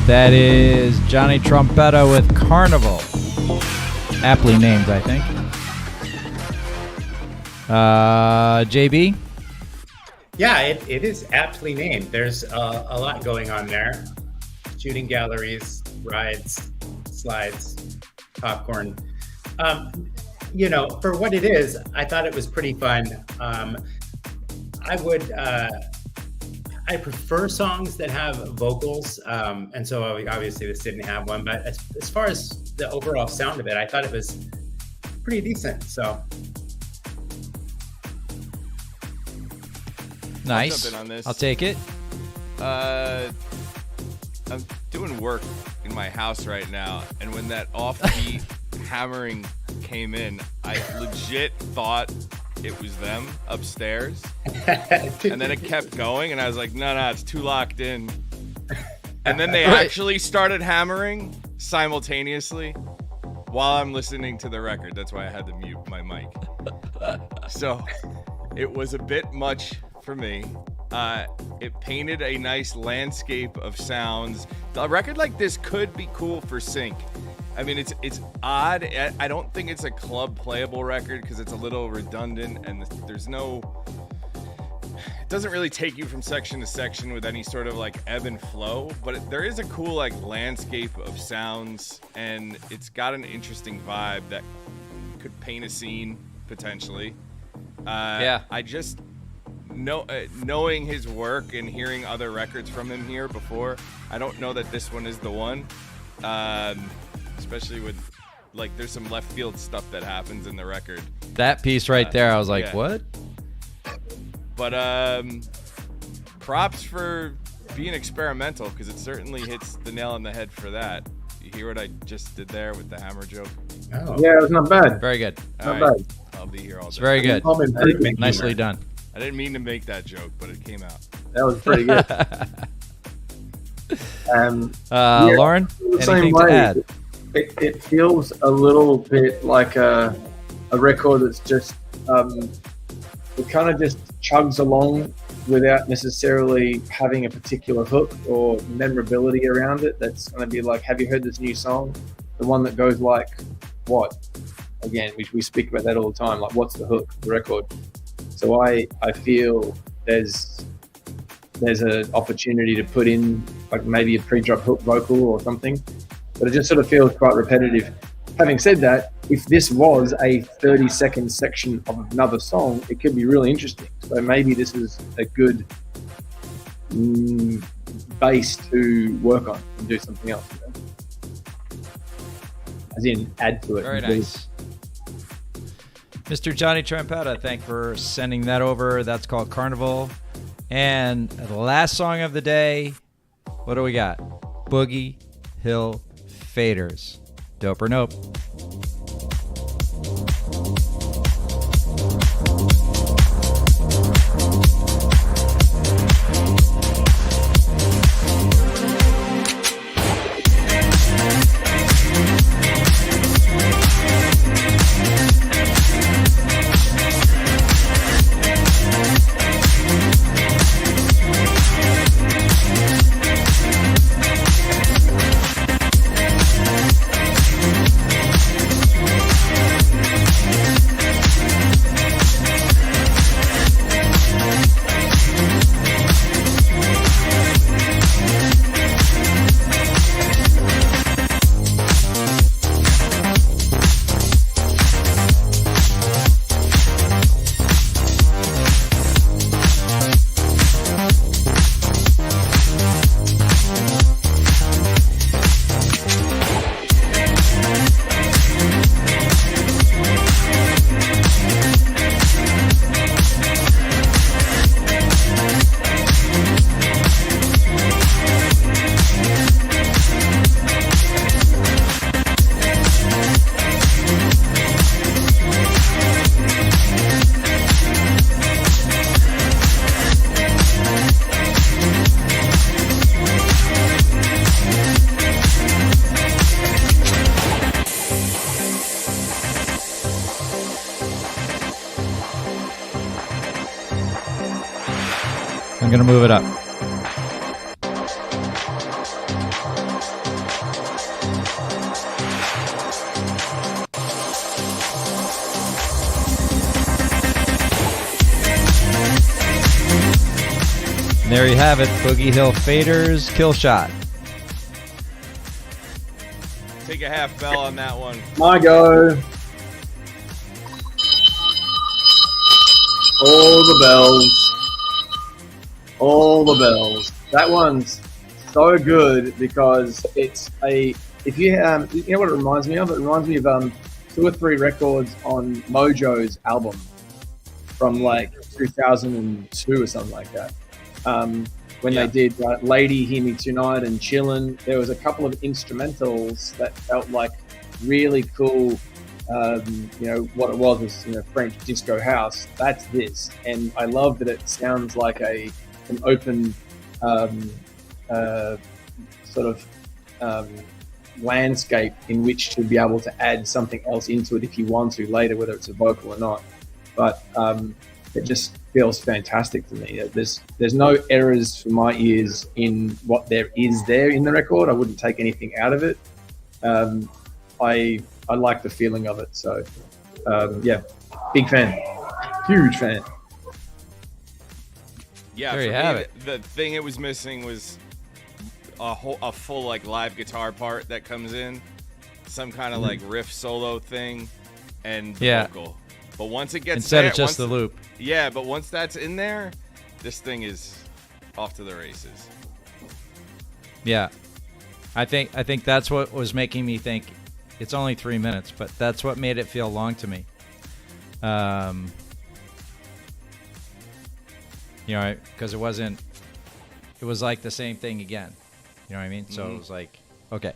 That is Johnny Trompetta with Carnival. Aptly named, I think. JB? Yeah, it is aptly named. There's a lot going on there. Shooting galleries, rides, slides, popcorn. For what it is, I thought it was pretty fun. I prefer songs that have vocals, and so obviously this didn't have one. But as far as the overall sound of it, I thought it was pretty decent. So nice. I'll jump in on this. I'll take it. I'm doing work in my house right now, and when that offbeat hammering came in, I legit thought it was them upstairs. And then it kept going, and I was like, no, it's too locked in. And then they actually started hammering simultaneously while I'm listening to the record. That's why I had to mute my mic. So it was a bit much for me. It painted a nice landscape of sounds. A record like this could be cool for sync. I mean, it's odd. I don't think it's a club playable record because it's a little redundant, and there's no... It doesn't really take you from section to section with any sort of like ebb and flow, but there is a cool like landscape of sounds, and it's got an interesting vibe that could paint a scene potentially. Yeah. I just knowing his work and hearing other records from him here before, I don't know that this one is the one. Especially with, like, there's some left field stuff that happens in the record. That piece right there, I was like, yeah. what? But props for being experimental, because it certainly hits the nail on the head for that. You hear what I just did there with the hammer joke? Oh. Yeah, it was not bad. Very good. All Not right, bad. I'll be here all It's day. very good. Nicely done. I didn't mean to make that joke, but it came out. That was pretty good. Lauren, anything to add? It feels a little bit like a record that's just it kind of just chugs along without necessarily having a particular hook or memorability around it. That's going to be like, have you heard this new song? The one that goes like, what? Again, we speak about that all the time. Like, what's the hook, the record? So I feel there's an opportunity to put in like maybe a pre-drop hook vocal or something, but it just sort of feels quite repetitive. Having said that, if this was a 30-second section of another song, it could be really interesting. So maybe this is a good base to work on and do something else. You know? As in, add to it. Very nice. Mr. Johnny Trampetta, thank for sending that over. That's called Carnival. And the last song of the day, what do we got? Boogie Hill Faders. Dope or nope? I'm going to move it up. And there you have it, Boogie Hill Faders, Kill Shot. Take a half bell on that one. My go. All the bells. All the bells. That one's so good because it's a. If you you know what it reminds me of? It reminds me of 2 or 3 records on Mojo's album from like 2002 or something like that. When they did "Lady Hear Me Tonight" and "Chillin'," there was a couple of instrumentals that felt like really cool. You know what it was French disco house. That's this, and I love that it sounds like an open sort of landscape in which to be able to add something else into it if you want to later, whether it's a vocal or not. But it just feels fantastic to me. There's no errors for my ears in what there is there in the record. I wouldn't take anything out of it. I like the feeling of it. So yeah, big fan, huge fan. Yeah, there you for have me, it. The thing it was missing was a full like live guitar part that comes in, some kind of like riff solo thing, and the vocal. But once it gets instead there, of just the loop. Yeah, but once that's in there, this thing is off to the races. Yeah, I think that's what was making me think it's only 3 minutes, but that's what made it feel long to me. You know, because it was like the same thing again. You know what I mean? So it was like, okay.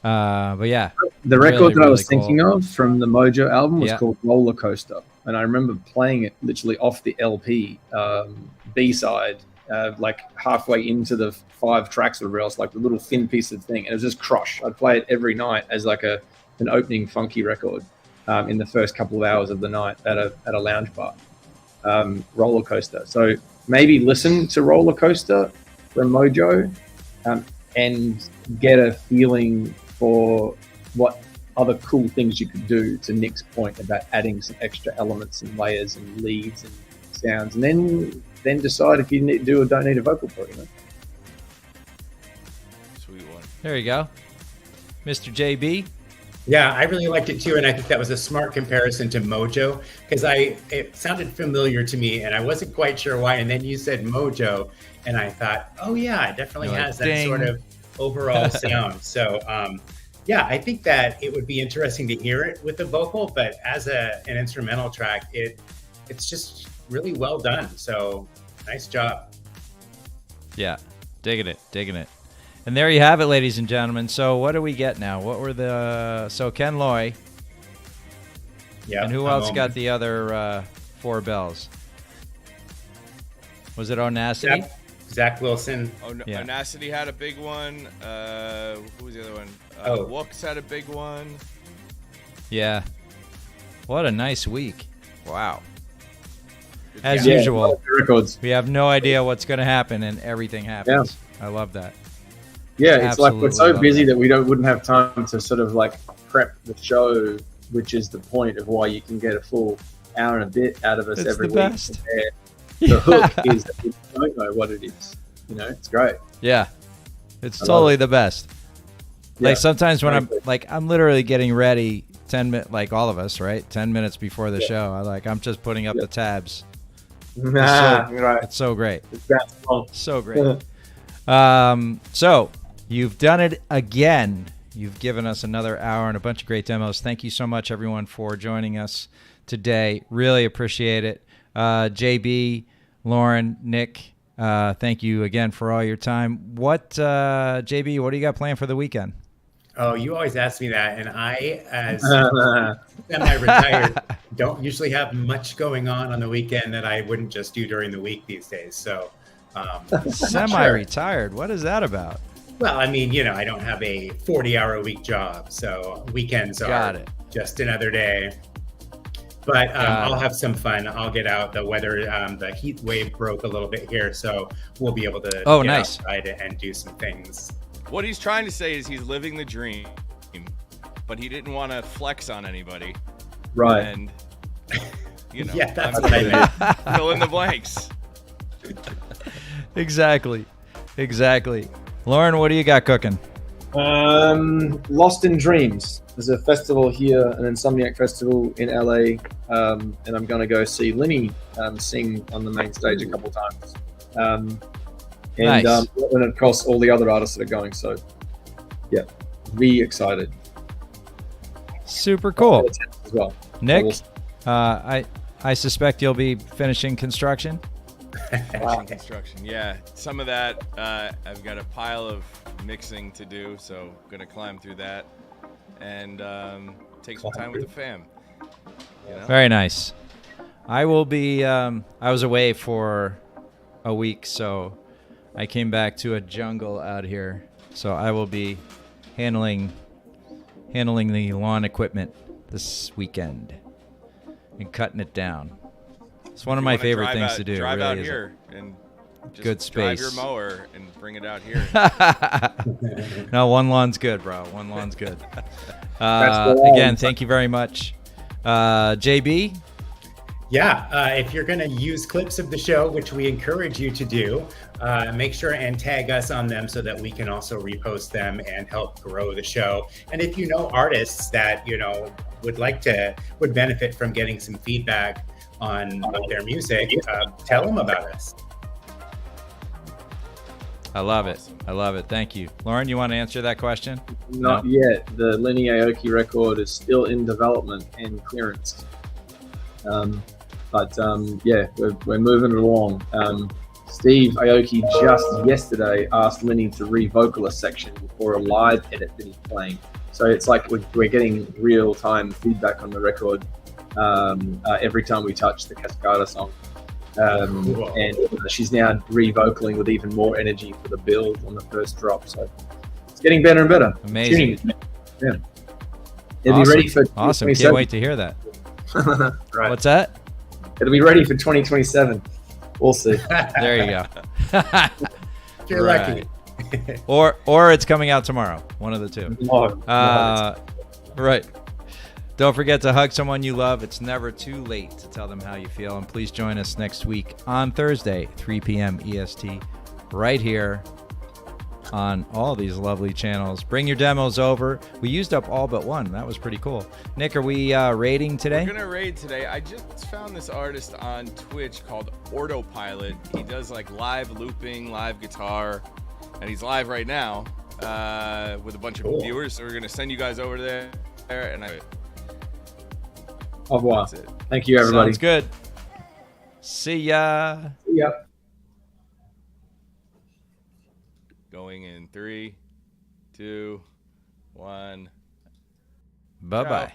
But yeah. The record really, that I was really thinking cool. of from the Mojo album was called Roller Coaster. And I remember playing it literally off the LP, B-side, like halfway into the 5 tracks or whatever else, like the little thin piece of thing. And it was just crush. I'd play it every night as like an opening funky record in the first couple of hours of the night at a lounge bar. Roller Coaster. So maybe listen to Roller Coaster from Mojo and get a feeling for what other cool things you could do, to Nick's point about adding some extra elements and layers and leads and sounds, and then decide if you do or don't need a vocal for it. Sweet one. There you go. Mr. JB. Yeah, I really liked it too, and I think that was a smart comparison to Mojo, because it sounded familiar to me, and I wasn't quite sure why. And then you said Mojo, and I thought, oh yeah, it definitely You're like, has that ding. sort of overall sound. So yeah, I think that it would be interesting to hear it with the vocal, but as an instrumental track, it's just really well done. So nice job. Yeah, digging it. And there you have it, ladies and gentlemen. So what do we get now? What were so Ken Loy, Yeah. and who else got the other 4 bells? Was it Onacity? Zach Wilson. Oh, no, Yeah. Onacity had a big one. Who was the other one? Oh. Wooks had a big one. Yeah. What a nice week. Wow. Good As job. usual, Records. we have no idea what's going to happen, and everything happens. I love that. Yeah, it's like we're Absolutely so love busy that. that we wouldn't have time to sort of like prep the show, which is the point of why you can get a full hour and a bit out of us It's every the week. best. The hook is that we don't know what it is. It's great. Yeah. It's I love totally it. the best. Yeah, Like sometimes when very I'm literally getting ready 10 minutes, like all of us, right? 10 minutes before the show. I'm just putting up the tabs. Right. It's so great. It's that long. So great. So you've done it again. You've given us another hour and a bunch of great demos. Thank you so much, everyone, for joining us today. Really appreciate it. JB, Lauren, Nick, thank you again for all your time. JB, what do you got planned for the weekend? Oh, you always ask me that, and I, as semi-retired, don't usually have much going on the weekend that I wouldn't just do during the week these days. So, Semi-retired. What is that about? well, I mean, I don't have a 40-hour-a-week job, so weekends Got are it. just another day. But Got I'll it. have some fun. I'll get out. The weather, the heat wave broke a little bit here, so we'll be able to get nice. outside and do some things. What he's trying to say is he's living the dream, but he didn't want to flex on anybody. Right. And, Yeah, that's what I meant. fill in the blanks. Exactly. Lauren, what do you got cooking? Lost in Dreams. There's a festival here, an Insomniac festival in LA, and I'm going to go see Linny sing on the main stage a couple times. And Nice. and of course all the other artists that are going. So, yeah, be excited. Super cool. As well. Nick, I suspect you'll be finishing construction. Action construction. Yeah, some of that. I've got a pile of mixing to do, so I'm gonna climb through that and take some time with the fam. Very nice. I will be. I was away for a week, so I came back to a jungle out here. So I will be handling the lawn equipment this weekend and cutting it down. It's one of my favorite things to do. Drive really out is. here and just Good drive space. your mower and bring it out here. No, one lawn's good, bro. One lawn's good. That's the Again, lawn. thank you very much. JB, Yeah, if you're going to use clips of the show, which we encourage you to do, make sure and tag us on them so that we can also repost them and help grow the show. And if you know artists that would benefit from getting some feedback on their music, tell them about us. I love it. I love it. Thank you. Lauren, you want to answer that question? Not No. yet. The Lenny Aoki record is still in development and clearance. Yeah, we're moving along. Steve Aoki just yesterday asked Lenny to re-vocal a section for a live edit that he's playing. So it's like we're getting real-time feedback on the record every time we touch the Cascada song. Cool. And she's now re-vocaling with even more energy for the build on the first drop. So it's getting better and better. Amazing. Tuning. Yeah. It'll be ready for Awesome. Can't 2027. wait to hear that. Right. What's that? It'll be ready for 2027. We'll see. There you go. If you're lucky. Or it's coming out tomorrow. One of the two. No, Right. Don't forget to hug someone you love. It's never too late to tell them how you feel. And please join us next week on Thursday, 3 p.m. EST, right here on all these lovely channels. Bring your demos over. We used up all but one. That was pretty cool. Nick, are we raiding today? We're gonna raid today. I just found this artist on Twitch called Autopilot. He does like live looping, live guitar, and he's live right now with a bunch of viewers. So we're gonna send you guys over there, and Au revoir. that's it. Thank you, everybody. Sounds good. See ya. See ya. Going in 3, 2, 1. Bye-bye.